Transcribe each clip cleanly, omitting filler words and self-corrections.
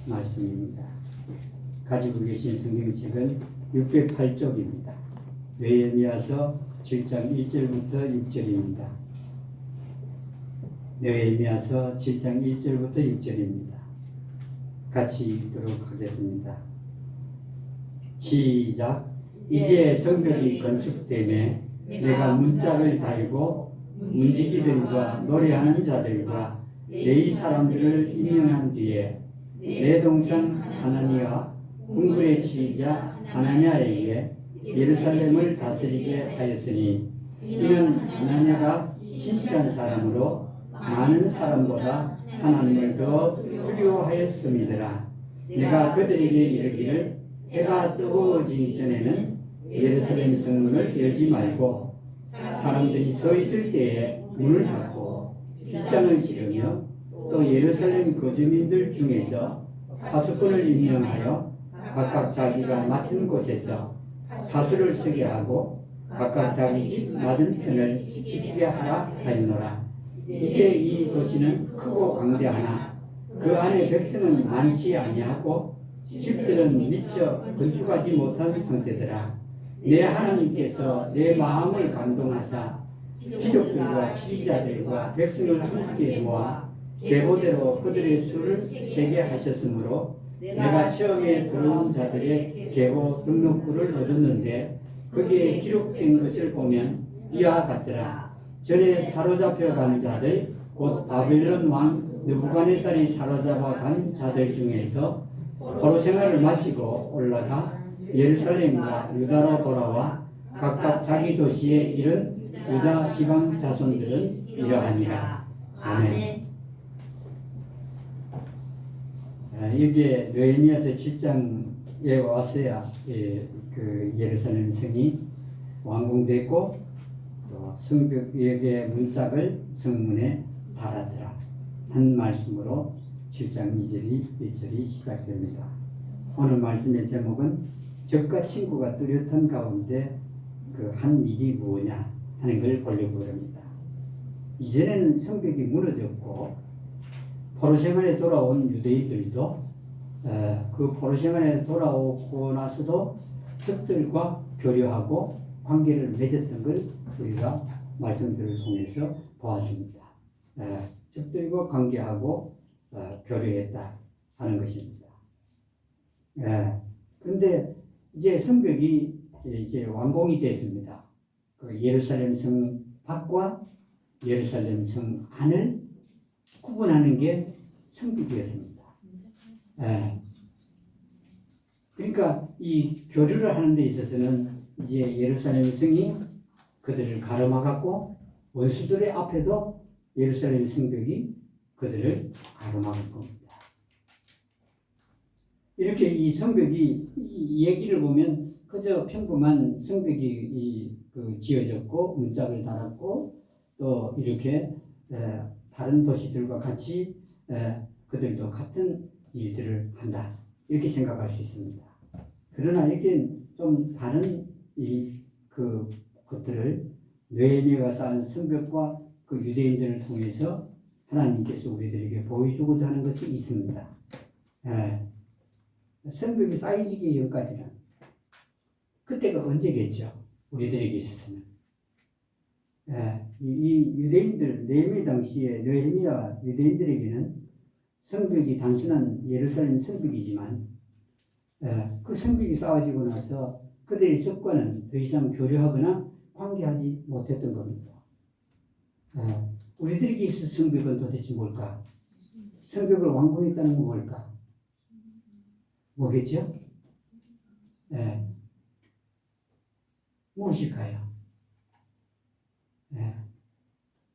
말씀입니다. 가지고 계신 성경책은 608쪽입니다. 느헤미야서 7장 1절부터 6절입니다. 느헤미야서 7장 1절부터 6절입니다. 같이 읽도록 하겠습니다. 시작. 이제 성벽이 건축되매 내가 문짝을 달고 문지기들과 노래하는 자들과 레위 사람들을 임명한 뒤에 내 동생 하나니와 궁굴의 지휘자 하나냐에게 예루살렘을 다스리게 하였으니 이는 하나냐가 신실한 사람으로 많은 사람보다 하나님을 더 두려워하였음이더라. 내가 그들에게 이르기를 해가 뜨거워지기 전에는 예루살렘 성문을 열지 말고 사람들이 서 있을 때에 문을 닫고 빗장을 지르며 또 예루살렘 거주민들 중에서 파수꾼을 임명하여 각각 자기가 맡은 곳에서 파수를 서게 하고 각각 자기 집 맞은편을 지키게 하라 하였노라. 이제 이 도시는 크고 광대하나 그 안에 백성은 많지 아니하고 집들은 미처 건축하지 못한 상태더라. 내 하나님께서 내 마음을 감동하사 귀족들과 지휘자들과 백성을 함께 모아 계보대로 그들의 수를 세게 하셨으므로 내가 처음에 들어온 자들의 계보 등록부를 얻었는데 거기에 기록된 것을 보면 이와 같더라. 전에 사로잡혀 간 자들 곧 바벨론 왕 느부갓네살이 사로잡아 간 자들 중에서 포로 생활을 마치고 올라가 예루살렘과 유다로 돌아와 각각 자기 도시에 이른 유다 지방 자손들은 이러하니라. 아멘. 여기에 느헤미야서 7장에 왔어야 그 예루살렘 성이 완공됐고 또 성벽의 문짝을 성문에 달았더라 한 말씀으로 7장 2절이 시작됩니다. 오늘 말씀의 제목은 적과 친구가 뚜렷한 가운데 그 한 일이 뭐냐 하는 걸 보려고 합니다. 이전에는 성벽이 무너졌고 포로 생활에 돌아온 유대인들도 그 포로 생활에 돌아오고 나서도 적들과 교류하고 관계를 맺었던 걸 우리가 말씀들을 통해서 보았습니다. 적들과 관계하고 교류했다 하는 것입니다. 그런데 이제 성벽이 이제 완공이 됐습니다. 그 예루살렘 성 밖과 예루살렘 성 안을 구분하는 게 성벽이었습니다. 그러니까 이 교류를 하는 데 있어서는 이제 예루살렘 성이 그들을 가로막았고 원수들의 앞에도 예루살렘 성벽이 그들을 가로막을 겁니다. 이렇게 이 성벽이 이 얘기를 보면 그저 평범한 성벽이 지어졌고 문짝을 달았고 또 이렇게 다른 도시들과 같이 그들도 같은 일들을 한다 이렇게 생각할 수 있습니다. 그러나 여기는 좀 다른 것들을 느헤미야가 쌓은 성벽과 그 유대인들을 통해서 하나님께서 우리들에게 보여주고자 하는 것이 있습니다. 성벽이 쌓이기 전까지는 그때가 언제겠죠? 우리들에게 있어서는 이 유대인들 느헤미야 당시에 느헤미야 유대인들에게는 성벽이 단순한 예루살렘 성벽이지만 그 성벽이 쌓아지고 나서 그들의 적과는 더 이상 교류하거나 관계하지 못했던 겁니다. 우리들에게 있을 성벽은 도대체 뭘까? 성벽을 완공했다는 건 뭘까? 뭐겠죠? 무엇일까요?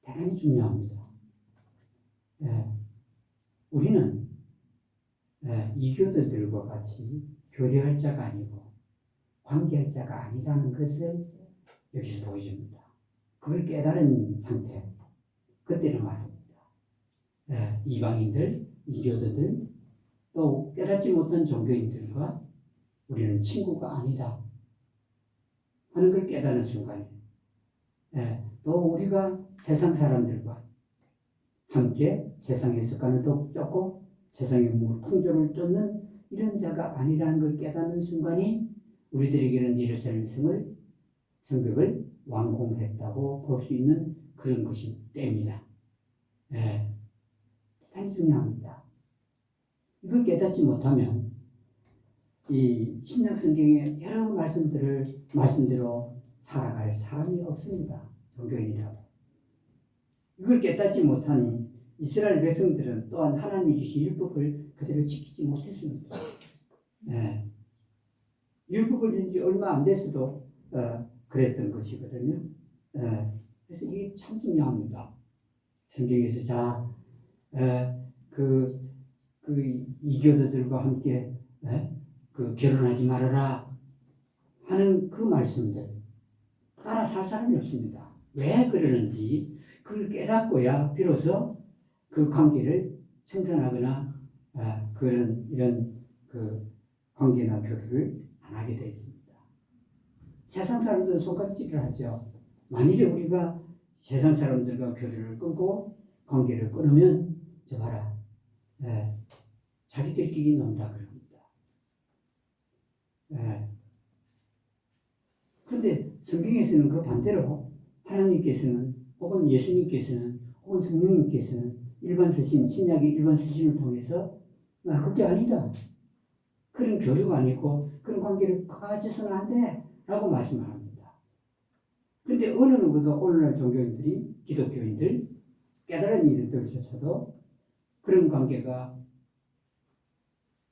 대단히 중요합니다. 우리는 이교도들과 같이 교류할 자가 아니고 관계할 자가 아니라는 것을 여기서 보여줍니다. 그걸 깨달은 상태, 그때는 말입니다. 이방인들, 이교도들, 또 깨닫지 못한 종교인들과 우리는 친구가 아니다 하는 걸 깨닫는 순간이에요. 또 우리가 세상 사람들과 함께 세상의 습관을 쫓고 세상의 풍조를 쫓는 이런 자가 아니라는 걸 깨닫는 순간이 우리들에게는 예루살렘 성벽을 완공했다고 볼 수 있는 그런 것이 때입니다. 예, 대단히 중요합니다. 이걸 깨닫지 못하면 이 신약 성경의 여러 말씀대로 살아갈 사람이 없습니다. 종교인이라고. 이걸 깨닫지 못하니 이스라엘 백성들은 또한 하나님이 주신 율법을 그대로 지키지 못했습니다. 네. 율법을 준 지 얼마 안 됐어도 그랬던 것이거든요. 그래서 이게 참 중요합니다. 성경에서 그 이교도들과 함께 그 결혼하지 말아라 하는 그 말씀들 따라 살 사람이 없습니다. 왜 그러는지 그걸 깨닫고야 비로소 그 관계를 청산하거나 이런 그 관계나 교류를 안 하게 되어 있습니다. 세상 사람들은 손가락질을 하죠. 만일에 우리가 세상 사람들과 교류를 끊고 관계를 끊으면 저 봐라, 자기들끼리 논다 그럽니다. 그런데 성경에서는 그 반대로 하나님께서는 혹은 예수님께서는 혹은 성령님께서는 일반 서신, 신약의 일반 서신을 통해서 그게 아니다. 그런 교류가 아니고 그런 관계를 가져서는 안 돼. 라고 말씀을 합니다. 그런데 어느 누구도 오늘날 종교인들이, 기독교인들, 깨달은 이들조차도 그런 관계가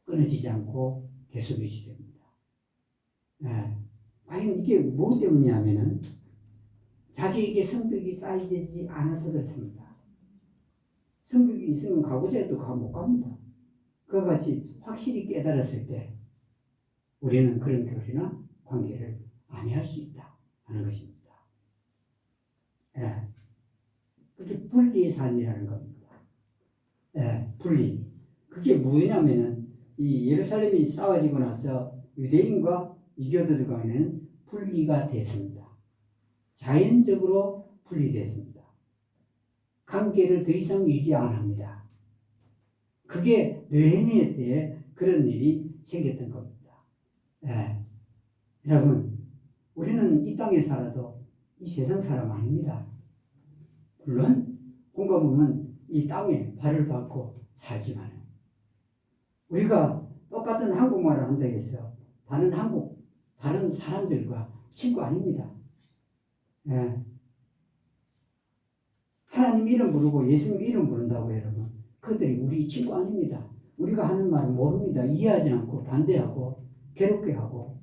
끊어지지 않고 계속 유지됩니다. 과연 이게 무엇 때문이냐면은 자기에게 성벽이 쌓이지 않아서 그렇습니다. 성벽이 있으면 가고자 해도 못 갑니다. 그와 같이 확실히 깨달았을 때 우리는 그런 교류나 관계를 아니할 수 있다 하는 것입니다. 그게 분리의 삶이라는 겁니다. 분리. 그게 뭐냐면은 이 예루살렘이 싸워지고 나서 유대인과 이교도들 간에는 분리가 됐습니다. 자연적으로 분리됐습니다. 관계를 더 이상 유지 안 합니다. 그게 느헤미야 때에 그런 일이 생겼던 겁니다. 여러분, 우리는 이 땅에 살아도 이 세상 사람 아닙니다. 물론 공감은 이 땅에 발을 밟고 살지만 우리가 똑같은 한국말을 한다고 해서 다른 사람들과 친구 아닙니다. 하나님 이름 부르고 예수님 이름 부른다고 여러분. 그들이 우리 친구 아닙니다. 우리가 하는 말은 모릅니다. 이해하지 않고 반대하고 괴롭게 하고.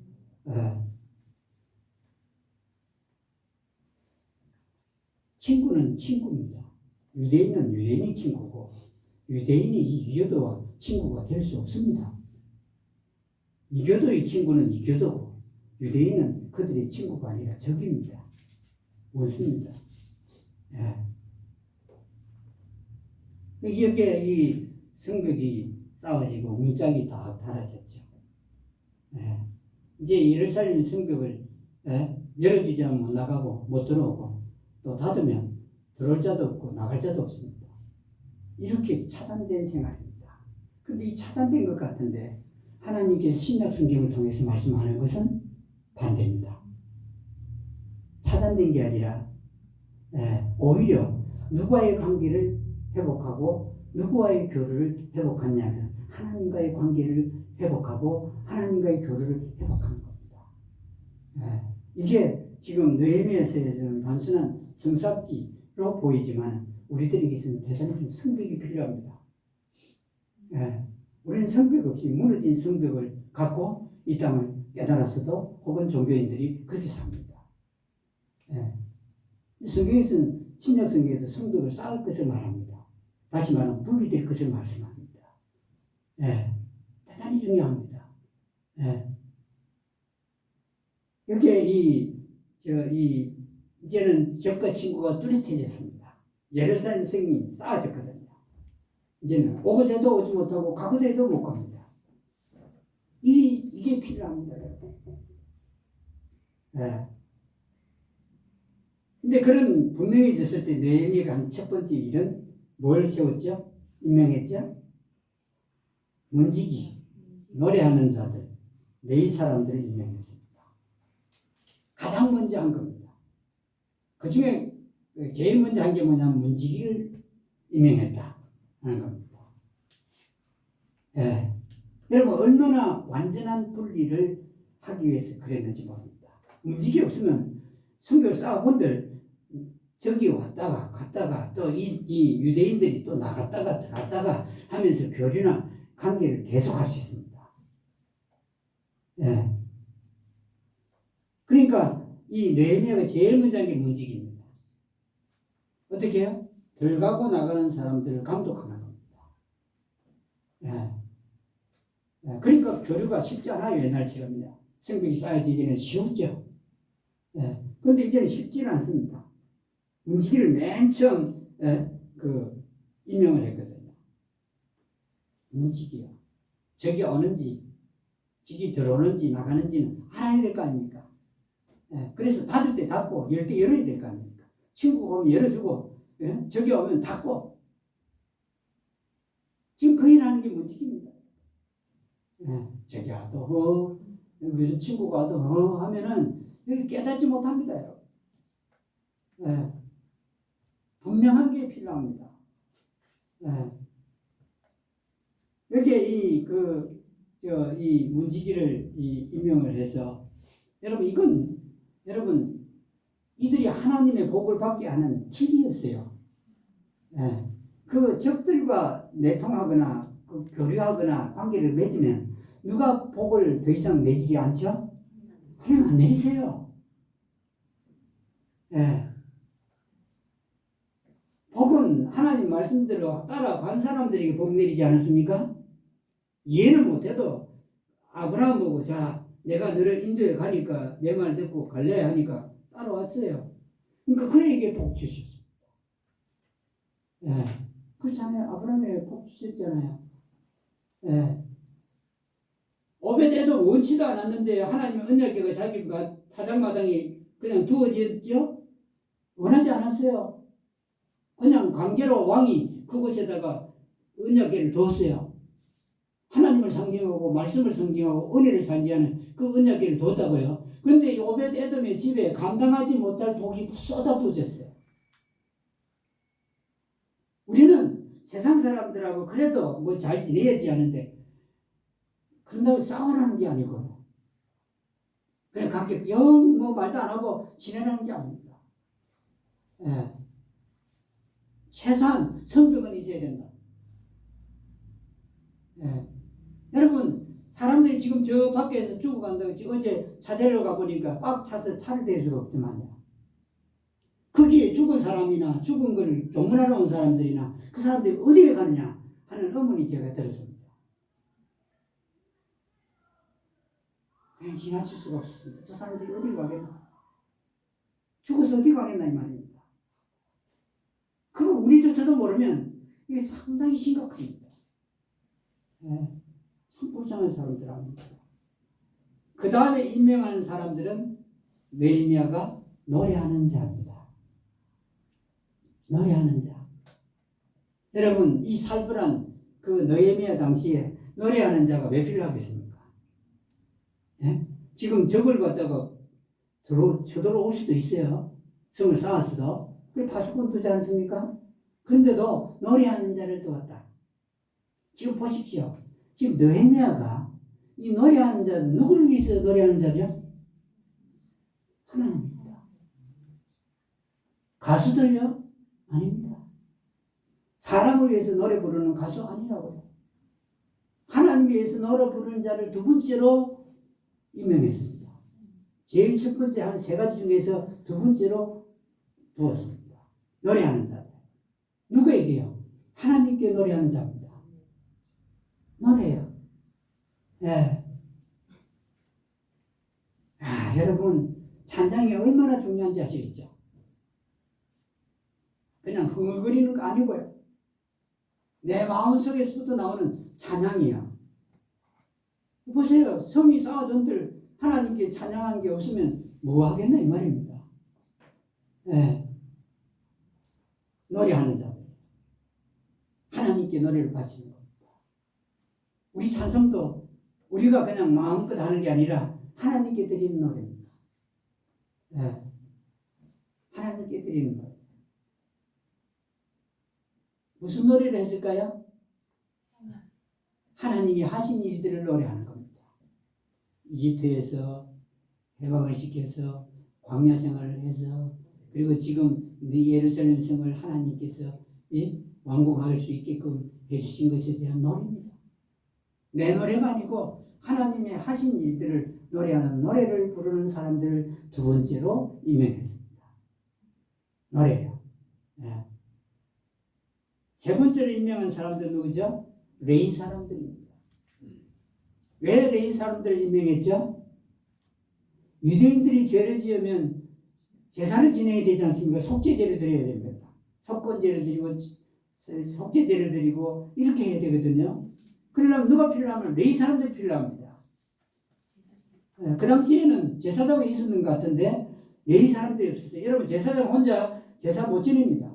친구는 친구입니다. 유대인은 유대인이 친구고 유대인이 이교도와 친구가 될 수 없습니다. 이교도의 친구는 이교도고 유대인은 그들의 친구가 아니라 적입니다. 원수입니다. 여기에 이 성벽이 쌓아지고 문짝이 다 달아졌죠. 이제 예루살렘 성벽을 열어주지 않으면 못 나가고 못 들어오고 또 닫으면 들어올 자도 없고 나갈 자도 없습니다. 이렇게 차단된 생활입니다. 그런데 이 차단된 것 같은데 하나님께서 신약 성경을 통해서 말씀하는 것은 반대입니다. 차단된 게 아니라 오히려 누구와의 관계를 회복하고 누구와의 교류를 회복하냐면 하나님과의 관계를 회복하고 하나님과의 교류를 회복하는 겁니다. 이게 지금 느헤미야서에서는 단순한 성삭기로 보이지만 우리들에게서는 대단히 좀 성벽이 필요합니다. 우리는 성벽 없이 무너진 성벽을 갖고 이 땅을 깨달았어도 혹은 종교인들이 그렇게 삽니다. 성경에서는 신약 성경에도 성벽을 쌓을 것을 말합니다. 다시 말하면 분리될 것을 말씀합니다. 대단히 중요합니다. 여기에 이제는 적과 친구가 뚜렷해졌습니다. 예루살렘 성이 쌓아졌거든요. 이제는 오고자 해도 오지 못하고 가고자 해도 못 갑니다. 이게 필요합니다. 근데 그런 분명해졌을 때 느헤미야가 한 첫 번째 일은 뭘 세웠죠? 임명했죠? 문지기, 노래하는 자들, 네 사람들을 임명했습니다. 가장 먼저 한 겁니다. 그 중에 제일 먼저 한 게 뭐냐면 문지기를 임명했다 하는 겁니다. 예. 여러분 얼마나 완전한 분리를 하기 위해서 그랬는지 모릅니다. 문지기 없으면 성경을 쌓아본들 저기 왔다가 갔다가 또 이 유대인들이 또 나갔다가 들어갔다가 하면서 교류나 관계를 계속할 수 있습니다. 예. 그러니까 이 느헤미야가 제일 먼저 한 게 문지기입니다. 어떻게 해요? 들어가고 나가는 사람들을 감독하는 겁니다. 예. 예. 그러니까 교류가 쉽지 않아요. 옛날처럼요. 성벽이 쌓여지기는 쉬웠죠. 예. 그런데 이제는 쉽지는 않습니다. 문지기를 맨 처음 임명을 했거든요. 문지기요. 적이 오는지 적이 들어오는지 나가는지는 알아야 될 거 아닙니까? 예. 그래서 닫을 때 닫고 열 때 열어야 될 거 아닙니까? 친구가 오면 열어주고 예? 적이 오면 닫고 지금 그 일하는 게 문지기입니다. 예. 적이 와도 무슨 친구가 와도 하면은 여기 깨닫지 못합니다. 여러분. 예. 분명한 게 필요합니다. 예. 여기에 이 문지기를 임명을 해서 여러분 이들이 하나님의 복을 받게 하는 길이었어요. 예. 그 적들과 내통하거나 교류하거나 관계를 맺으면 누가 복을 더 이상 내지지 않죠? 하나님 안 내리세요. 예. 복은 하나님 말씀대로 따라간 사람들에게 복 내리지 않았습니까? 이해는 못해도 아브라함 보고 자 내가 너를 인도에 가니까 내 말 듣고 갈래 하니까 따라왔어요. 그러니까 그에게 복 주셨습니다. 예. 그렇잖아요. 아브라함에게 복 주셨잖아요. 예. 오벳에도 원치도 않았는데 하나님의 언약궤가 자기 타작마당에 그냥 두어졌죠? 원하지 않았어요. 그냥 강제로 왕이 그곳에다가 언약궤를 뒀어요. 하나님을 상징하고 말씀을 상징하고 은혜를 상징하는 그 언약궤를 뒀다고요. 그런데 오벳 에돔의 집에 감당하지 못할 복이 쏟아부어졌어요. 우리는 세상 사람들하고 그래도 뭐 잘 지내야지 하는데 그런다고 싸워나는 게 아니고 그래 관계 영 뭐 말도 안 하고 지내라는 게 아닙니다. 예. 최소한 성벽은 있어야 된다. 예. 여러분 사람들이 지금 저 밖에서 죽어간다고 어제 차대로 가보니까 꽉 차서 차를 댈 수가 없더만요. 거기에 죽은 사람이나 죽은 걸 조문하러 온 사람들이나 그 사람들이 어디에 가느냐 하는 의문이 제가 들었습니다. 그냥 지나칠 수가 없습니다. 저 사람들이 어디로 가겠나? 죽어서 어디 가겠나 이 말입니다. 그거 우리조차도 모르면 이게 상당히 심각합니다. 네. 참 불쌍한 사람들 아닙니다. 그 다음에 임명하는 사람들은 느헤미야가 노래하는 자입니다. 노래하는 자. 여러분 이 살벌한 그 느헤미야 당시에 노래하는 자가 왜 필요하겠습니까? 예? 지금 적을 갖다가 쳐들어올 수도 있어요. 성을 쌓았어도. 그래 파수꾼 두지 않습니까? 근데도 노래하는 자를 두었다. 지금 보십시오. 지금 느헤미야가 이 노래하는 자는 누구를 위해서 노래하는 자죠? 하나님입니다. 가수들요? 아닙니다. 사람을 위해서 노래 부르는 가수 아니라고요. 하나님 위해서 노래 부르는 자를 두 번째로 임명했습니다. 제일 첫 번째 한 세 가지 중에서 두 번째로 두었습니다. 노래하는 자들. 누구에게요? 하나님께 노래하는 자입니다. 노래요. 예. 아, 여러분, 찬양이 얼마나 중요한지 아시겠죠? 그냥 흥얼거리는 거 아니고요. 내 마음속에서부터 나오는 찬양이요. 보세요. 성이 쌓아둔들 하나님께 찬양한 게 없으면 뭐 하겠나 이 말입니다. 예. 노래하는 자. 하나님께 노래를 바치는 겁니다. 우리 찬송도 우리가 그냥 마음껏 하는 게 아니라 하나님께 드리는 노래입니다. 네. 하나님께 드리는 노래. 무슨 노래를 했을까요? 하나님이 하신 일들을 노래하는 겁니다. 이집트에서 해방을 시켜서 광야 생활을 해서 그리고 지금 예루살렘 성을 하나님께서 완공할 수 있게끔 해주신 것에 대한 노래입니다. 내 노래가 아니고 하나님의 하신 일들을 노래하는 노래를 부르는 사람들을 두 번째로 임명했습니다. 노래요. 네. 세 번째로 임명한 사람들은 누구죠? 레위 사람들입니다. 왜 레위 사람들을 임명했죠? 유대인들이 죄를 지으면 제사를 지내야 되지 않습니까? 속죄제를 드려야 됩니다. 속건제를 드리고 속죄제를 드리고 이렇게 해야 되거든요. 그러려면 누가 필요하면 레위 사람들이 필요합니다. 그 당시에는 제사장이 있었는 것 같은데 레위 사람들이 없었어요. 여러분 제사장 혼자 제사 못 지냅니다.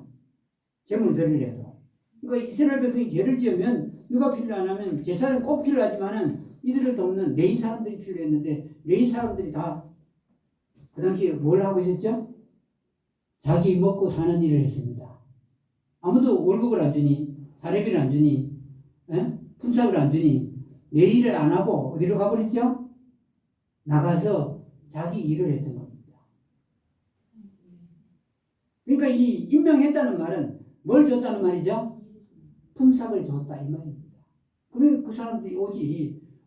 제물 드리려도. 그러니까 이스라엘 백성이 죄를 지으면 누가 필요하냐면 제사는 꼭 필요하지만은 이들을 돕는 레위 사람들이 필요했는데 레위 사람들이 다 그 당시에 뭘 하고 있었죠? 자기 먹고 사는 일을 했습니다. 아무도 월급을 안 주니 사례비를 안 주니 품삯을 안 주니 내 일을 안 하고 어디로 가버렸죠? 나가서 자기 일을 했던 겁니다. 그러니까 이 임명했다는 말은 뭘 줬다는 말이죠? 품삯을 줬다 이 말입니다. 그래 그 사람들이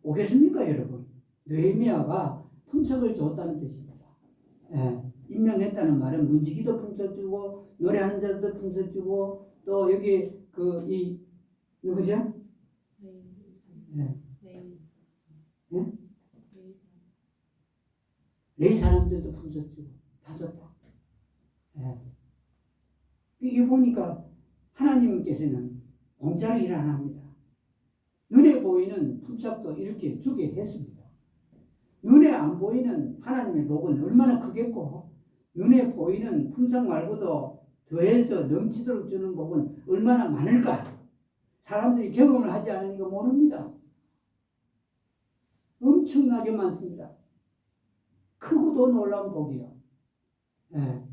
오겠습니까 여러분? 느헤미야가 품삯을 줬다는 뜻입니다. 예, 임명했다는 말은 문지기도 품삯 주고 노래하는 자들도 품삯 주고 또 여기 이 누구죠? 네. 네? 레위 사람들도 품삯 주고 다 줬다. 예. 이게 보니까 하나님께서는 공짜로 일 안 합니다. 눈에 보이는 품삯도 이렇게 주게 했습니다. 눈에 안 보이는 하나님의 복은 얼마나 크겠고 눈에 보이는 품삯 말고도 더해서 넘치도록 주는 복은 얼마나 많을까? 사람들이 경험을 하지 않으니까 모릅니다. 엄청나게 많습니다. 크고도 놀라운 복이요. 네.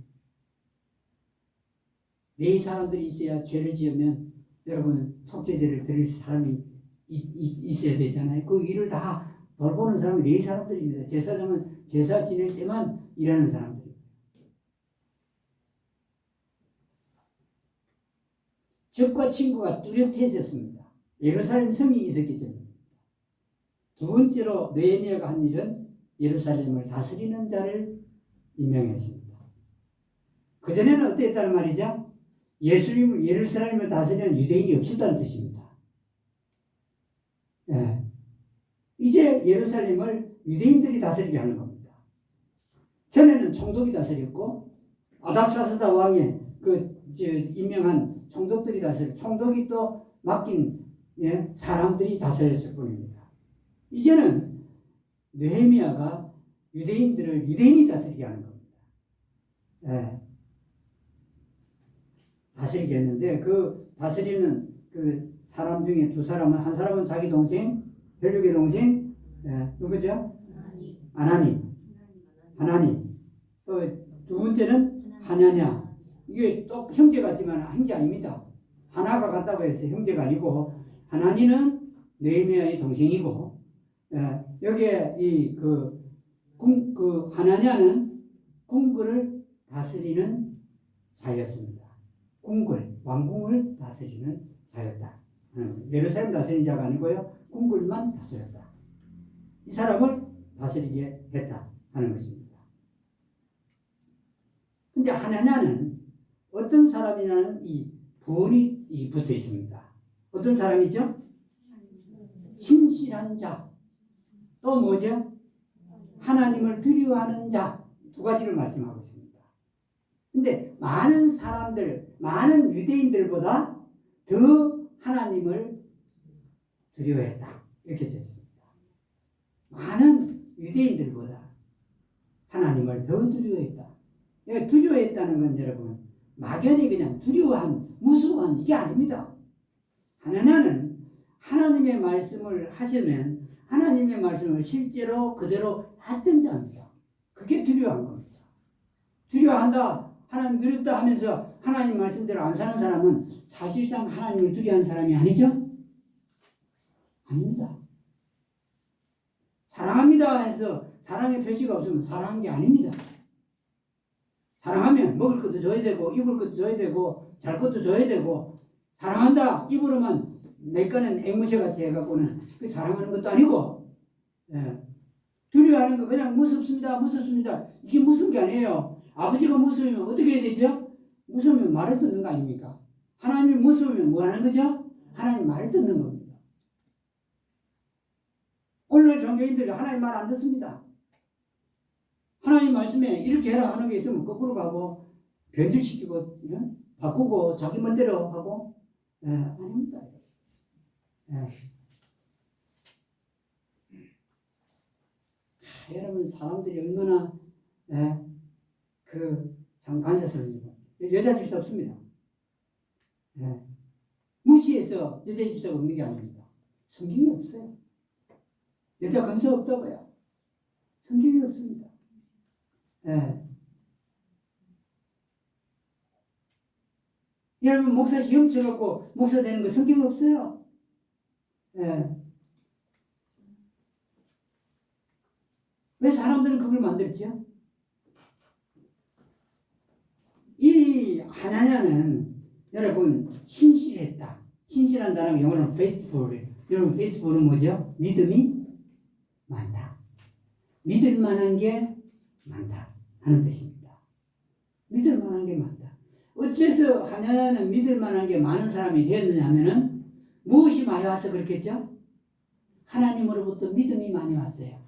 네 사람들이 있어야 죄를 지으면 여러분 속죄제를 드릴 사람이 있어야 되잖아요. 그 일을 다 돌보는 사람이 네 사람들입니다. 제사장은 제사 지낼 때만 일하는 사람들입니다. 적과 친구가 뚜렷해졌습니다. 예루살렘 성이 있었기 때문에. 두 번째로 느헤미야가 한 일은 예루살렘을 다스리는 자를 임명했습니다. 그전에는 어땠다는 말이죠? 예루살렘을 다스리는 유대인이 없었다는 뜻입니다. 네. 이제 예루살렘을 유대인들이 다스리게 하는 겁니다. 전에는 총독이 다스렸고 아닥사스다 왕의 임명한 총독들이 다스렸고 총독이 또 맡긴 사람들이 다스렸을 뿐입니다. 이제는 느헤미야가 유대인들을 유대인이 다스리게 하는 겁니다. 네. 다스리게 했는데 그 다스리는 그 사람 중에 두 사람은 한 사람은 자기 동생 혈육의 동생 누구죠? 하나님 또 두 번째는 하냐냐. 이게 또 형제 같지만 형제 아닙니다. 하나가 같다고 해서 형제가 아니고 하나니는 느헤미야의 동생이고 여기에 하나냐는 궁궐을 다스리는 자였습니다. 왕궁을 다스리는 자였다. 예루살렘 다스리는 자가 아니고요. 궁궐만 다스렸다. 이 사람을 다스리게 했다 하는 것입니다. 근데 하나냐는 어떤 사람이냐는 이 부원이 붙어 있습니다. 어떤 사람이죠? 신실한 자. 또 뭐죠? 하나님을 두려워하는 자. 두 가지를 말씀하고 있습니다. 근데 많은 사람들, 많은 유대인들보다 더 하나님을 두려워했다. 이렇게 되어 있습니다. 많은 유대인들보다 하나님을 더 두려워했다. 두려워했다는 건 여러분 막연히 그냥 두려워한, 무서워한 이게 아닙니다. 하나냐는 하나님의 말씀을 하시면 하나님의 말씀을 실제로 그대로 했던 자입니다. 그게 두려워한 겁니다. 두려워한다, 하나님 두렵다 하면서 하나님 말씀대로 안 사는 사람은 사실상 하나님을 두려워하는 사람이 아니죠? 아닙니다. 사랑합니다 해서 사랑의 표시가 없으면 사랑한 게 아닙니다. 사랑하면 먹을 것도 줘야 되고 입을 것도 줘야 되고 잘 것도 줘야 되고, 사랑한다 입으로만 내 거는 앵무새 같아 해갖고는 그 사랑하는 것도 아니고, 예. 두려워하는 거 그냥 무섭습니다 무섭습니다 이게 무서운 게 아니에요. 아버지가 무서우면 어떻게 해야 되죠? 무서우면 말을 듣는 거 아닙니까? 하나님이 무서우면 뭐 하는 거죠? 하나님 말을 듣는 겁니다. 오늘 종교인들이 하나님 말 안 듣습니다. 하나님 말씀에 이렇게 해라 하는 게 있으면 거꾸로 가고 변질시키고, 예? 바꾸고 자기 멋대로 하고, 예, 아닙니다. 예. 여러분 사람들이 얼마나, 예, 참 간사스럽습니다. 여자 집사 없습니다. 예. 무시해서 여자 집사가 없는 게 아닙니다. 성경이 없어요. 여자 건설 없다고요. 성경이 없습니다. 예. 여러분 목사 시험 쳐갖고 목사 되는 거 성경이 없어요. 예. 왜 사람들은 그걸 만들었죠? 이 하나냐는 여러분 신실했다. 신실한다는 영어로는 faithful. 여러분 faithful은 뭐죠? 믿음이 많다. 믿을 만한 게 많다 하는 뜻입니다. 믿을 만한 게 많다. 어째서 하나냐는 믿을 만한 게 많은 사람이 되었느냐 하면은 무엇이 많이 와서 그렇겠죠? 하나님으로부터 믿음이 많이 왔어요.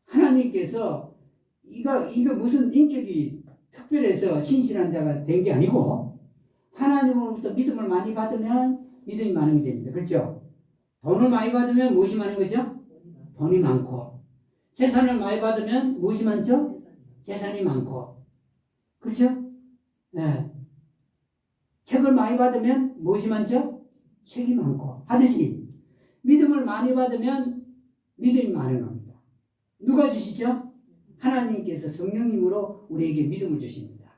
하나님께서 이거 무슨 인격이 특별해서 신실한 자가 된 게 아니고, 하나님으로부터 믿음을 많이 받으면 믿음이 많은 게 됩니다. 그렇죠? 돈을 많이 받으면 무엇이 많은 거죠? 돈이 많고, 재산을 많이 받으면 무엇이 많죠? 재산이 많고, 그렇죠? 네. 책을 많이 받으면 무엇이 많죠? 책이 많고 하듯이 믿음을 많이 받으면 믿음이 많은 겁니다. 누가 주시죠? 하나님께서 성령님으로 우리에게 믿음을 주십니다.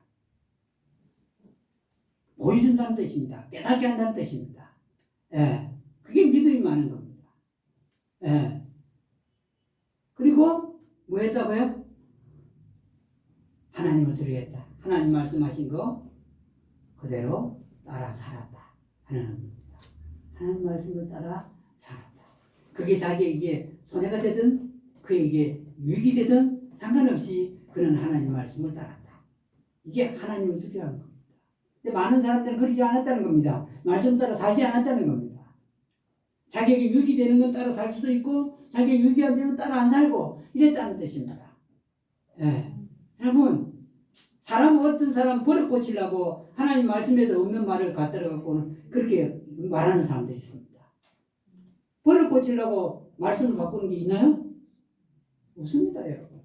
보여준다는 뜻입니다. 깨닫게 한다는 뜻입니다. 예, 그게 믿음이 많은 겁니다. 예. 그리고 뭐 했다고요? 하나님을 두려워했다. 하나님 말씀하신 거 그대로 따라 살았다 하는 겁니다. 하나님 말씀을 따라 살았다. 그게 자기에게 손해가 되든 그에게 유익이 되든 상관없이 그는 하나님 말씀을 따랐다. 이게 하나님을 두려워하는 겁니다. 근데 많은 사람들은 그러지 않았다는 겁니다. 말씀 따라 살지 않았다는 겁니다. 자기에게 유익이 되는 건 따라 살 수도 있고 자기에게 유익이 안 되면 따라 안 살고 이랬다는 뜻입니다. 예. 여러분, 어떤 사람 버릇 고치려고 하나님 말씀에도 없는 말을 갖다가 갖고는 그렇게 말하는 사람들이 있습니다. 버릇 고치려고 말씀을 바꾸는 게 있나요? 없습니다, 여러분.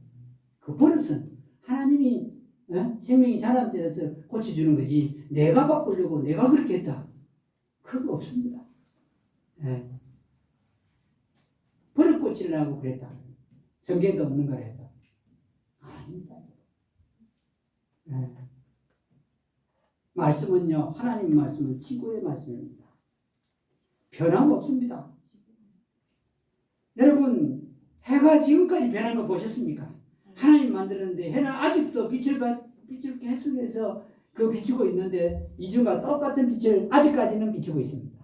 그 버릇은 하나님이 생명이 자라는 데서 고쳐주는 거지, 내가 바꾸려고 내가 그렇게 했다, 그거 없습니다. 예. 버릇 고치려고 그랬다, 성경도 없는 걸 했다, 아닙니다. 예. 말씀은요, 하나님 말씀은 지구의 말씀입니다. 변함없습니다. 여러분, 해가 지금까지 변한 거 보셨습니까? 하나님 만들었는데 해는 아직도 빛을 계속해서 비추고 있는데 이중과 똑같은 빛을 아직까지는 비추고 있습니다.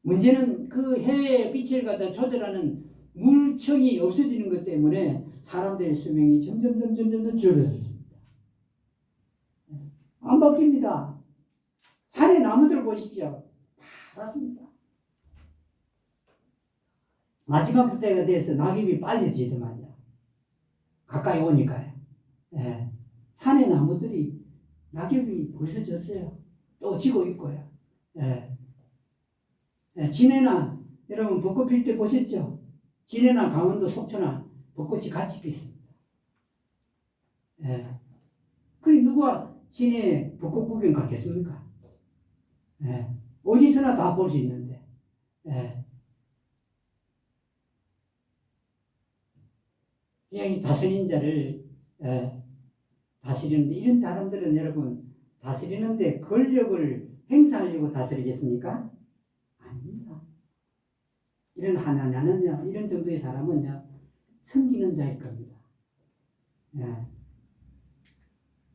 문제는 그 해의 빛을 갖다 조절하는 물청이 없어지는 것 때문에 사람들의 수명이 점점 더 줄어들습니다. 안 바뀝니다. 산의 나무들 보십시오. 파랗습니다. 마지막 때가 돼서 낙엽이 빨리 지더만요. 가까이 오니까요. 예. 산의 나무들이 낙엽이 벌써 졌어요. 또 지고 있고요. 예. 예. 진해나 여러분 벚꽃 필 때 보셨죠? 진해나 강원도 속초나 벚꽃이 같이 피습니다. 예. 그럼 누가 진해 벚꽃 구경 가겠습니까? 예. 어디서나 다 볼 수 있는데. 예. 이 다스린 자를 다스리는데 이런 사람들은 여러분 다스리는데 권력을 행사하려고 다스리겠습니까? 아닙니다. 이런 하나냐는요 이런 정도의 사람은요 섬기는 자일 겁니다. 예.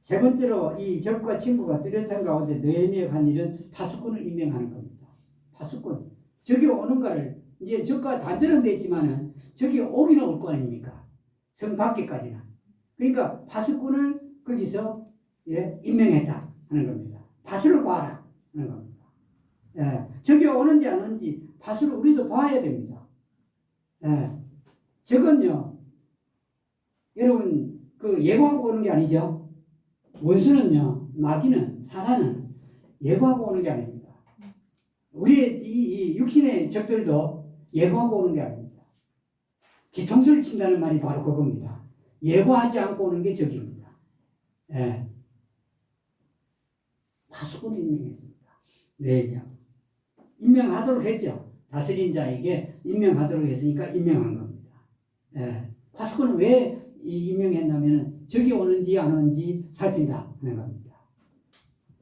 세 번째로 이 적과 친구가 뚜렷한 가운데 내내한 일은 파수꾼을 임명하는 겁니다. 파수꾼. 적이 오는가를 이제 적과 단절은 됐지만은 적이 오기는 올 거 아닙니까? 성 밖에까지는. 그러니까 파수꾼을 거기서 임명했다 하는 겁니다. 파수를 봐라 하는 겁니다. 예. 적이 오는지 안 오는지 파수를 우리도 봐야 됩니다. 예. 적은요 여러분 그 예고하고 오는 게 아니죠. 원수는요, 마귀는, 사단은 예고하고 오는 게 아닙니다. 우리의 이 육신의 적들도 예고하고 오는 게 아닙니다. 뒤통수를 친다는 말이 바로 그겁니다. 예고하지 않고 오는 게 적입니다. 예. 파수꾼을 임명했습니다. 네, 임명하도록 했죠. 다스린 자에게 임명하도록 했으니까 임명한 겁니다. 예. 파수꾼은 왜 임명했냐면 적이 오는지 안 오는지 살핀다 하는 겁니다.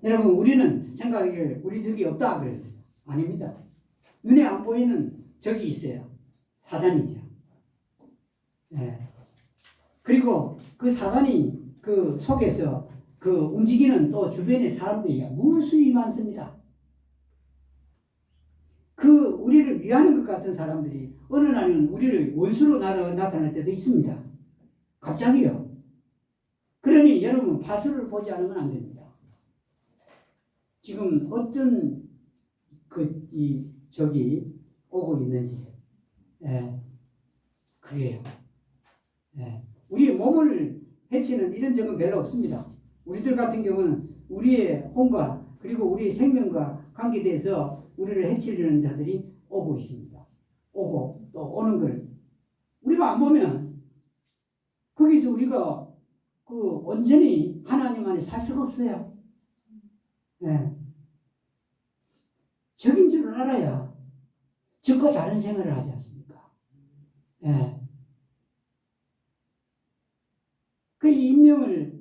여러분 우리는 생각하기를 우리 적이 없다 그래요. 아닙니다. 눈에 안 보이는 적이 있어요. 사단이죠. 예. 그리고 그 사단이 그 속에서 그 움직이는 또 주변의 사람들이 무수히 많습니다. 그 우리를 위하는 것 같은 사람들이 어느 날은 우리를 원수로 나타날 때도 있습니다. 갑자기요. 그러니 여러분 파수를 보지 않으면 안 됩니다. 지금 어떤 이 적이 오고 있는지, 그게요. 우리 몸을 해치는 이런 적은 별로 없습니다. 우리들 같은 경우는 우리의 혼과 그리고 우리의 생명과 관계돼서 우리를 해치려는 자들이 오고 있습니다. 오고 또 오는 걸 우리가 안 보면 거기서 우리가 그 온전히 하나님 안에 살 수가 없어요. 적인 줄을 알아야 적과 다른 생활을 하지 않습니까? 그 임명을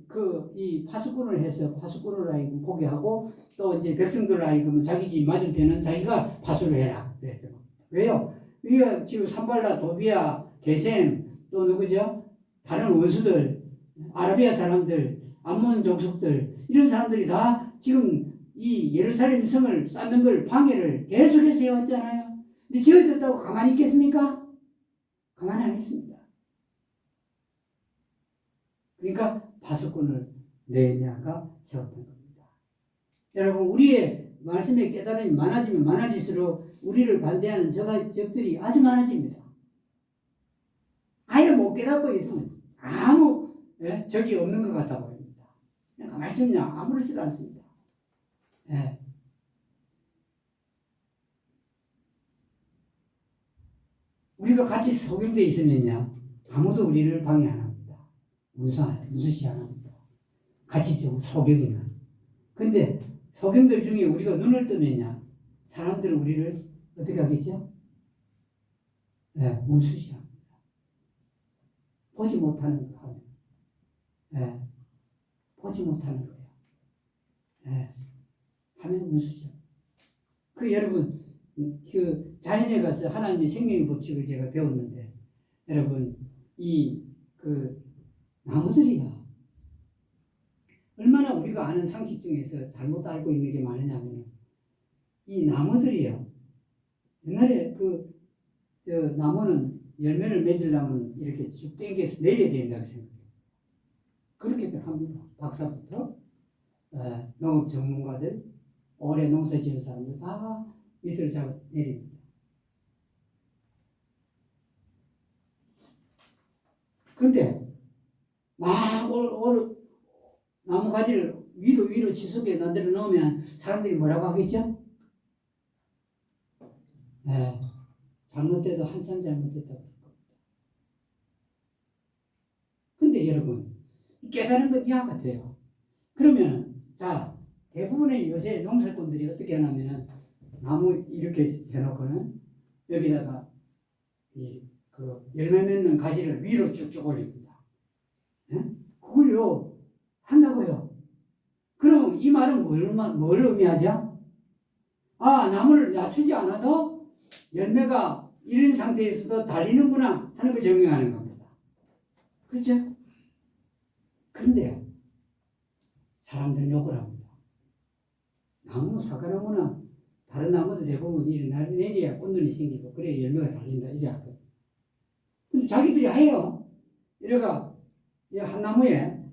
이 파수꾼을 해서 파수꾼을 하여금 보게 하고 또 이제 백성들을 하여금 자기 집 맞은편은 자기가 파수를 해라 그랬던 겁니다. 왜요? 위에 지금 산발라, 도비아, 게셈 또 누구죠? 다른 원수들, 아라비아 사람들, 암몬 족속들 이런 사람들이 다 지금 이 예루살렘 성을 쌓는 걸 방해를 계속해서 해왔잖아요. 근데 지어졌다고 가만히 있겠습니까? 가만히 안 있습니다. 그러니까 파수꾼을 느헤미야가 세웠던 겁니다. 여러분 우리의 말씀의 깨달음이 많아지면 많아질수록 우리를 반대하는 적들이 아주 많아집니다. 아예 못 깨닫고 있으면 아무 적이 없는 것 같아 보입니다. 그냥 가만히 있으면 아무렇지도 않습니다. 우리가 같이 소경되어 있으면요 아무도 우리를 방해 안 합니다. 무수시 안 합니다. 같이 소경이면. 근데 소경들 중에 우리가 눈을 뜨면요 사람들은 우리를 어떻게 하겠죠? 무수시합니다. 보지 못하는 거 하면. 보지 못하는 거예요. 하면 무수시합니다. 여러분 그 자연에 가서 하나님의 생명의 법칙을 제가 배웠는데 여러분 나무들이야 얼마나 우리가 아는 상식 중에서 잘못 알고 있는 게 많으냐면 이 나무들이요 옛날에 나무는 열매를 맺으려면 이렇게 쭉 당겨서 내려야 된다고 생각해요. 그렇게들 합니다. 박사부터 농업 전문가들 오래 농사 지은 사람들 다 밑을 잡아 내립니다. 근데 막 나무 가지를 위로 치솟게 만들어 놓으면 사람들이 뭐라고 하겠죠? 잘못돼도 한참 잘못됐다고 할 겁니다. 근데 여러분 깨달은 건 이와 같아요. 그러면 자 대부분의 요새 농사꾼들이 어떻게 하냐면은 나무 이렇게 대놓고는 여기다가 그 열매 맺는 가지를 위로 쭉쭉 올립니다. 예? 그걸요 한다고요. 그럼 이 말은 뭘 의미하죠? 아, 나무를 낮추지 않아도 열매가 이런 상태에서도 달리는구나 하는 걸 증명하는 겁니다. 그렇죠? 그런데요, 사람들은 욕을 합니다. 나무, 사과나무나 다른 나무도 대부분 내려야 꽃눈이 생기고 그래야 열매가 달린다 이래 하거든요. 근데 자기들이 해요. 이래가 한 나무에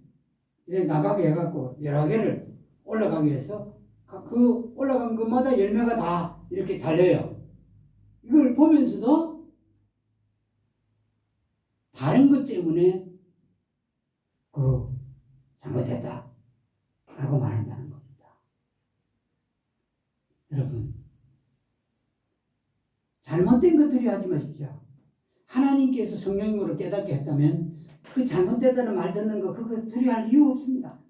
이래 나가게 해갖고 여러 개를 올라가게 해서 그 올라간 것마다 열매가 다 이렇게 달려요. 이걸 보면서도 다른 것 때문에 잘못했다 라고 말한다는 겁니다. 여러분, 잘못된 것들이 하지 마십시오. 하나님께서 성령으로 깨닫게 했다면 그 잘못되다는 말 듣는 거 그거 두려워할 이유 없습니다.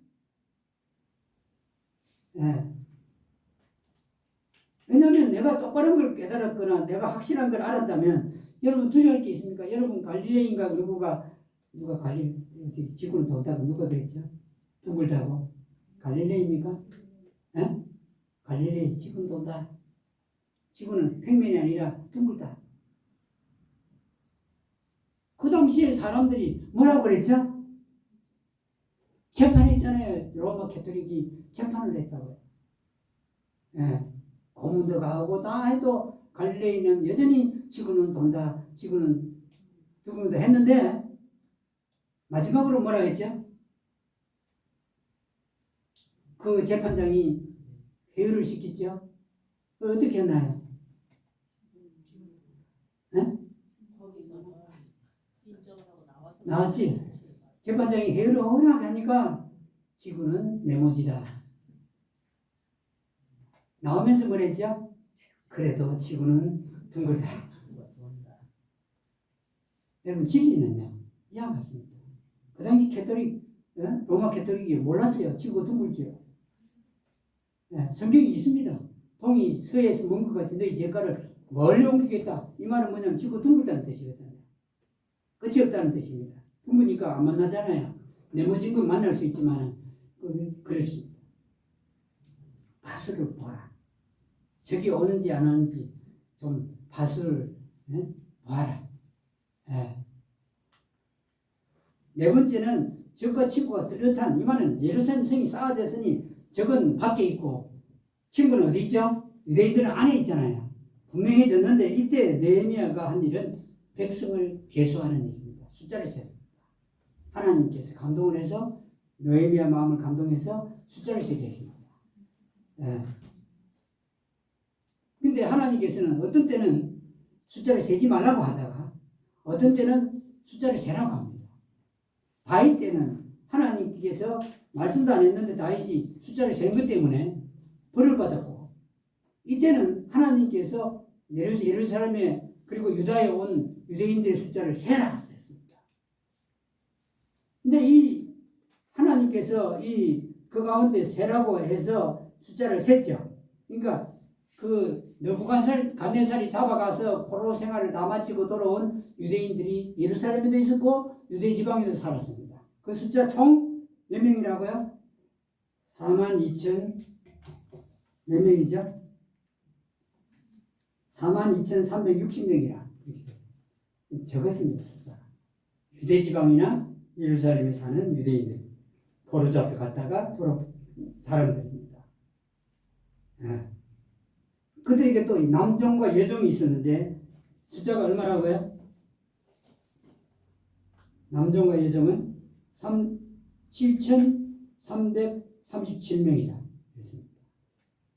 예. 왜냐하면 내가 똑바른 걸 깨달았거나 내가 확실한 걸 알았다면 여러분 두려워할 게 있습니까? 여러분 갈릴레인가 누가 지구를 돈다고 누가 그랬죠? 둥글다고 갈릴레입니까? 예? 갈릴레이 지구는 돈다. 지구는 평면이 아니라 둥글다. 그 당시에 사람들이 뭐라고 그랬죠? 재판했잖아요. 로마 캐토릭이 재판을 했다고요. 예. 고문도 가고 다 해도 갈릴레이는 여전히 지구는 돈다. 지구는 둥글다 했는데 마지막으로 뭐라 했죠? 그 재판장이 회유를 시켰죠. 어떻게 했나요? 예? 나왔지. 재판장이 회유를 허락하니까 지구는 네모지다. 나오면서 뭐랬죠? 그래도 지구는 둥글다. 여러분 진리는요 이와 같습니다. 그 당시 캐토릭 로마 캐토릭이 몰랐어요. 지구가 둥글지요. 성경이 있습니다. 동이 서에서 먼 것 같이 너희 젬가를 멀리 옮기겠다. 이 말은 뭐냐면 지구가 둥글다는 뜻이거든요. 끝이 없다는 뜻입니다. 둥그니까 안 만나잖아요. 네모진 건 만날 수 있지만 그렇습니다. 바수를 보라. 적이 오는지 안 오는지 좀 바수를 보아라. 네 번째는 적과 친구가 뚜렷한 이 말은 예루살렘 성이 쌓아졌으니 적은 밖에 있고 친구는 어디 있죠? 유대인들은 안에 있잖아요. 분명해졌는데 이때 느헤미야가 한 일은 백성을 계수하는 일입니다. 숫자를 셌습니다. 하나님께서 감동을 해서 느헤미야 마음을 감동해서 숫자를 세게 했습니다. 근데 하나님께서는 어떤 때는 숫자를 세지 말라고 하다가 어떤 때는 숫자를 세라고 합니다. 다윗 때는 하나님께서 말씀도 안 했는데 다윗이 숫자를 센 것 때문에 벌을 받았고 이때는 하나님께서 예루살렘에 그리고 유다에 온 유대인들의 숫자를 세라 그랬습니다. 근데 이 하나님께서 그 가운데 세라고 해서 숫자를 셌죠. 그러니까 그 느부갓네살이 잡아가서 포로 생활을 다 마치고 돌아온 유대인들이 예루살렘에도 있었고 유대 지방에도 살았습니다. 그 숫자 총 몇 명이라고요? 42,000 몇 명이죠? 42,360명이라 적었습니다. 숫자가. 유대 지방이나 예루살렘에 사는 유대인들 포로 잡혀갔다가 돌아온 사람들입니다. 그들에게 또 남종과 여종이 있었는데 숫자가 얼마라고요? 남종과 여종은 7,337명이다. 그렇습니다.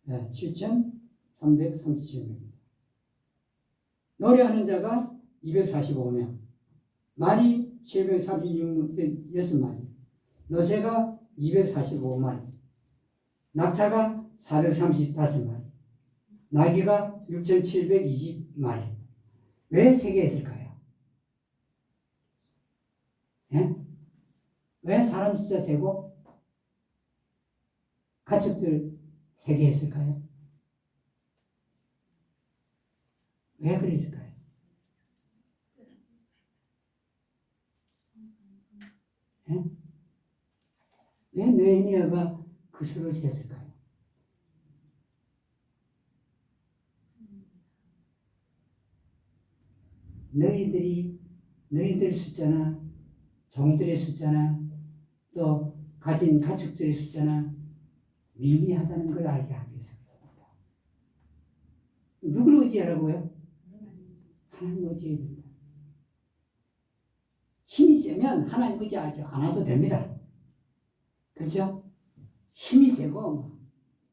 7,337명입니다. 노래하는 자가 245명, 말이 736마리, 노새가 245마리, 낙타가 435마리, 나귀가 6,720마리. 왜 세게 했을까요? 왜 사람 숫자 세고 가축들 세게 했을까요? 왜 그랬을까요? 예? 왜 느헤미야가 그 수를 셌을까요? 너희들 숫자나 종들의 숫자나 또 가진 가축들의 숫자나 미미하다는 걸 알게 하기 위해서입니다. 누구를 의지하라고요? 하나님 의지해야 됩니다. 힘이 세면 하나님 의지하지 않아도 됩니다. 그렇죠? 힘이 세고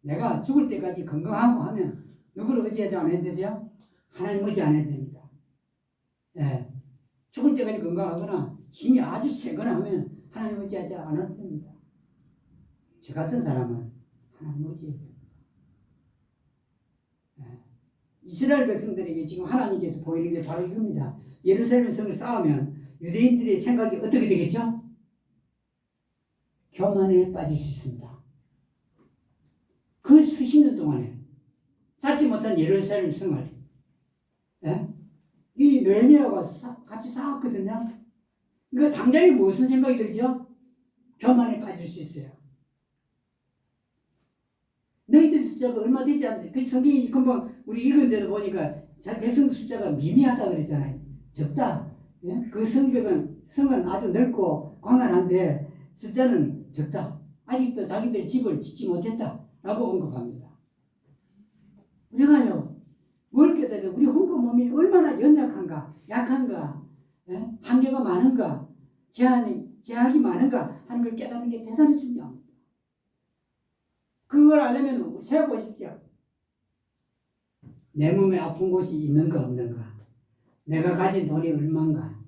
내가 죽을 때까지 건강하고 하면 누구를 의지하지 않아야 되죠? 하나님 의지 안 해야 됩니다. 예. 죽을 때까지 건강하거나 힘이 아주 세거나 하면 하나님 의지하지 않아도 됩니다. 저 같은 사람은 하나님 의지해야 됩니다. 예. 이스라엘 백성들에게 지금 하나님께서 보이는 게 바로 이겁니다. 예루살렘 성을 쌓으면 유대인들의 생각이 어떻게 되겠죠? 교만에 빠질 수 있습니다. 그 수십 년 동안에 쌓지 못한 예루살렘 성을 이 느헤미야가 같이 쌓았거든요. 그러니까 당장에 무슨 생각이 들죠? 교만에 빠질 수 있어요. 너희들 숫자가 얼마 되지 않는데 그 성경이 금방 우리 읽은 데도 보니까 백성 숫자가 미미하다 그랬잖아요. 적다. 그 성은 아주 넓고 광활한데 숫자는 적다. 아직도 자기들 집을 짓지 못했다라고 언급합니다. 우리가요, 뭘 깨달아요? 우리 혼과 몸이 얼마나 연약한가, 약한가, 한계가 많은가, 제약이 많은가 하는 걸 깨닫는 게 대단히 중요합니다. 그걸 알려면 세어보십시오. 내 몸에 아픈 곳이 있는가 없는가, 내가 가진 돈이 얼마인가,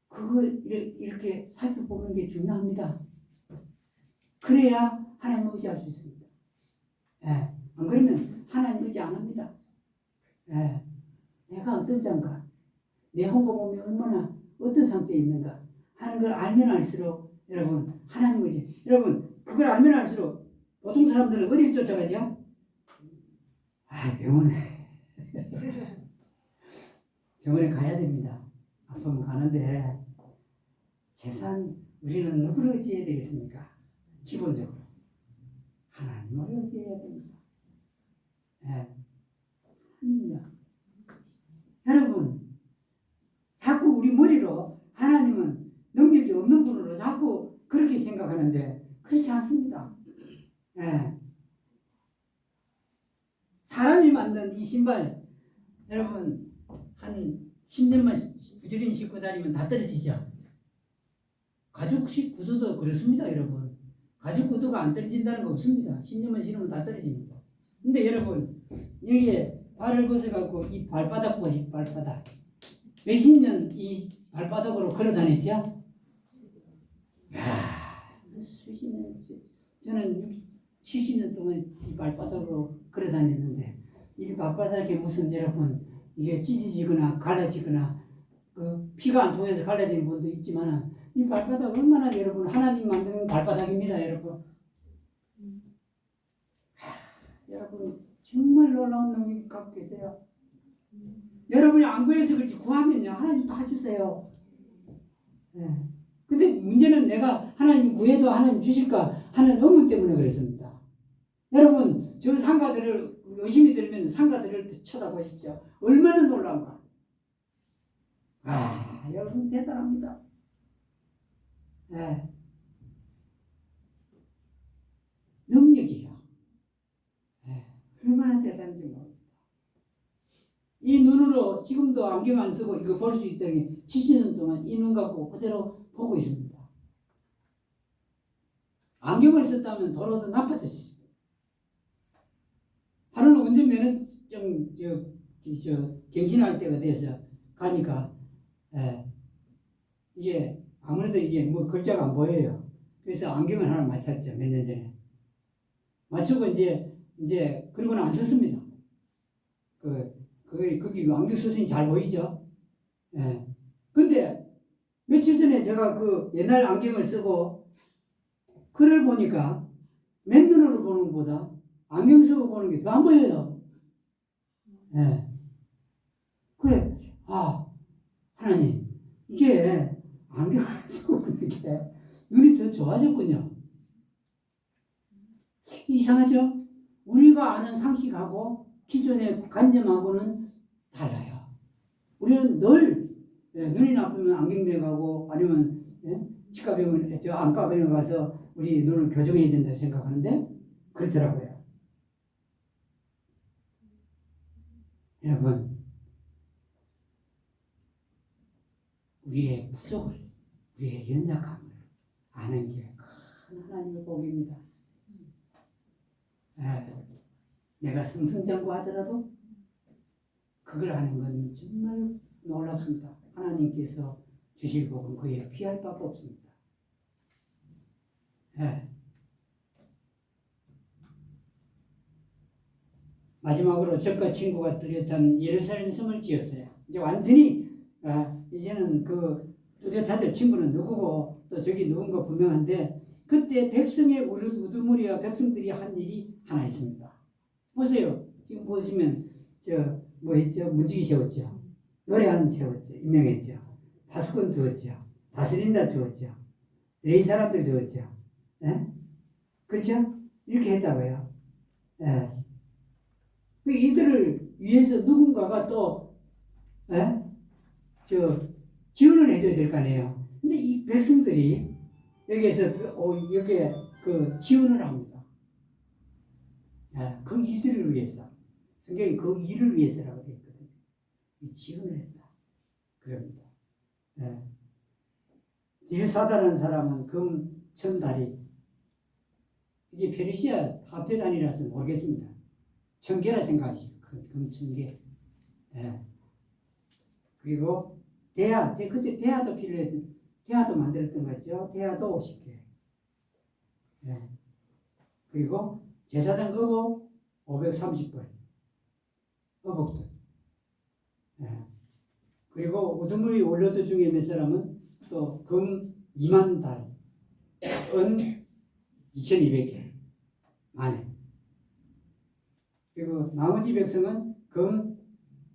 그걸 이렇게 살펴보는 게 중요합니다. 그래야 하나님 의지할 수 있습니다. 안 그러면 하나님 의지 안 합니다. 내가 어떤 자인가, 내 혼과 몸이 얼마나 어떤 상태에 있는가 하는 걸 알면 알수록 여러분 하나님 의지, 여러분 그걸 알면 알수록 보통 사람들은 어디를 쫓아가죠? 병원에 병원에 가야 됩니다. 아프면 가는데 재산 우리는 누구를 의지해야 되겠습니까? 기본적으로 하나님을 의지해야 됩니다. 하나님이야. 여러분 자꾸 우리 머리로 하나님은 능력이 없는 분으로 자꾸 그렇게 생각하는데 그렇지 않습니다. 사람이 만든 이 신발 여러분 한 10년만 부지런히 신고 다니면 다 떨어지죠. 가죽 구두도 그렇습니다. 여러분 가죽 구두가 안 떨어진다는 거 없습니다. 10년만 신으면 다 떨어집니다. 근데 여러분 여기에 발을 벗어갖고 이 발바닥 보시, 발바닥 몇십 년 이 발바닥으로 걸어 다녔죠? 수십 년, 저는 70년 동안 이 발바닥으로 걸어 다녔는데 이 발바닥에 무슨 여러분 이게 찢어지거나 갈라지거나 그 피가 안 통해서 갈라지는 분도 있지만 이 발바닥 얼마나 여러분 하나님 만든 발바닥입니다. 여러분 여러분 정말 놀라운 능력이 갖고 계세요. 여러분이 안 구해서 그렇지 구하면요 하나님 다 주세요. 근데 문제는 내가 하나님 구해도 하나님 주실까 하는 의문 때문에 그랬습니다. 여러분 저 상가들을 의심이 들면 상가들을 쳐다보십시오. 얼마나 놀라운가. 여러분 대단합니다. 능력이에요. 얼마나 대단한지 모릅니다. 이 눈으로 지금도 안경 안 쓰고 이거 볼 수 있다니 70년 동안 이 눈 갖고 그대로 보고 있습니다. 안경을 썼다면 도로도 나빠졌어요. 하루는 운전면허증 갱신할 때가 돼서 가니까 이게 아무래도 이게 뭐 글자가 안 보여요. 그래서 안경을 하나 맞췄죠. 몇 년 전에 맞추고 이제 그러고는 안 썼습니다. 거기 안경 썼으니 잘 보이죠. 근데 며칠 전에 제가 그 옛날 안경을 쓰고 그를 보니까 맨눈으로 보는 것보다 안경 쓰고 보는 게 더 안 보여요. 예. 그래, 하나님, 이게 안경 쓰고 보는 게 눈이 더 좋아졌군요. 이상하죠? 우리가 아는 상식하고 기존의 관념하고는 달라요. 우리는 늘 눈이 나쁘면 안경병 가고 아니면 치과병원, 안과병원 가서 우리 눈을 교정해야 된다 생각하는데 그렇더라고요. 여러분, 우리의 부족을, 우리의 연약함을 아는 게 큰 하나님의 복입니다. 내가 승승장구하더라도 그걸 아는 건 정말 놀랍습니다. 하나님께서 주실 복은 그에 귀할 바가 없습니다. 마지막으로 적과 친구가 뚜렷한 예루살렘 성을 지었어요. 이제 완전히 이제는 그 뚜렷하죠. 친구는 누구고 또 저기 누군가 분명한데 그때 백성의 우두머리와 백성들이 한 일이 하나 있습니다. 보세요. 지금 보시면 뭐 했죠? 문지기 세웠죠. 노래하는 세웠죠. 임명했죠. 파수꾼 두었죠. 다스린다 두었죠. 레위 사람들 두었죠. 그렇죠? 이렇게 했다고요. 이들을 위해서 누군가가 또 지원을 해줘야 될 거 아니에요. 근데 이 백성들이 여기에서 여기에 그 지원을 합니다. 그 일들을 위해서. 성경이 그 일을 위해서라고 되어 있거든요. 지원을 했다. 그럽니다. 딜사다라는 사람은 금, 천, 다리. 이게 페르시아 화폐 단위라서 모르겠습니다. 천개라 생각하시죠. 금, 천개. 그리고 대야, 그때 대야도 필요했던, 대야도 만들었던 거죠. 대야도 50개. 그리고 제사장 어복 530벌. 어복들. 그리고 우두머리 원로들 중에 몇 사람은 또 금 2만 달, 은 2200개. 만에. 그리고 나머지 백성은 금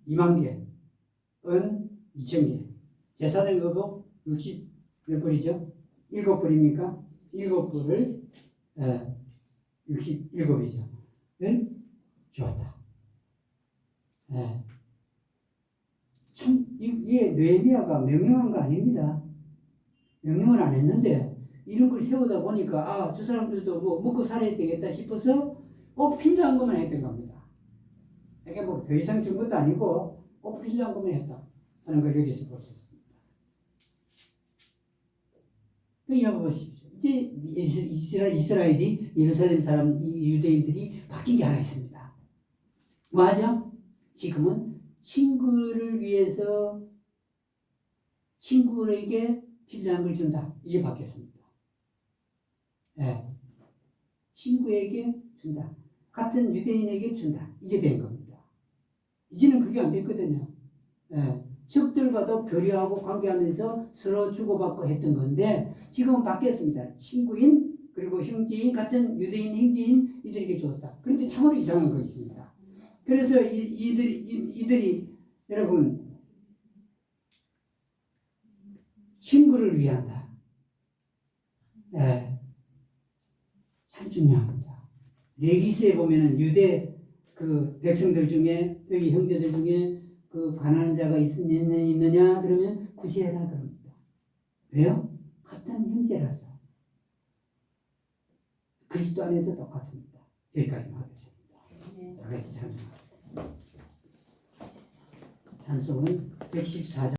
2만 개, 은 2,000개. 제사장 어복 60 몇 벌이죠? 7벌입니까? 7벌을 67이죠. 을 주었다. 참 이게 느헤미야가 명령한 거 아닙니다. 명령을 안 했는데 이런 걸 세우다 보니까 저 사람들도 뭐 먹고 살아야 되겠다 싶어서 꼭 필요한 것만 했던 겁니다. 이게 뭐 더 이상 준 것도 아니고 꼭 필요한 것만 했다 하는 걸 여기서 볼 수 있습니다. 여기 보십시오. 이제 이스라엘이 예루살렘 사람 유대인들이 바뀐 게 하나 있습니다. 뭐하죠? 지금은 친구를 위해서 친구에게 필요한 걸 준다. 이게 바뀌었습니다. 친구에게 준다. 같은 유대인에게 준다. 이게 된 겁니다. 이제는 그게 안 됐거든요. 적들과도 교류하고 관계하면서 서로 주고받고 했던 건데 지금은 바뀌었습니다. 친구인 그리고 형제인 같은 유대인 형제인 이들에게 주었다. 그런데 참으로 이상한 거 있습니다. 그래서 이들이 여러분 친구를 위한다. 참 중요합니다. 레위기서에 보면은 유대 그 백성들 중에 여기 형제들 중에 그 가난한 자가 있느냐 그러면 구제해라 그럽니다. 왜요? 같은 형제라서. 그리스도 안에도 똑같습니다. 여기까지만 하겠습니다. 다 같이 찬송합니다. 찬송은 114장.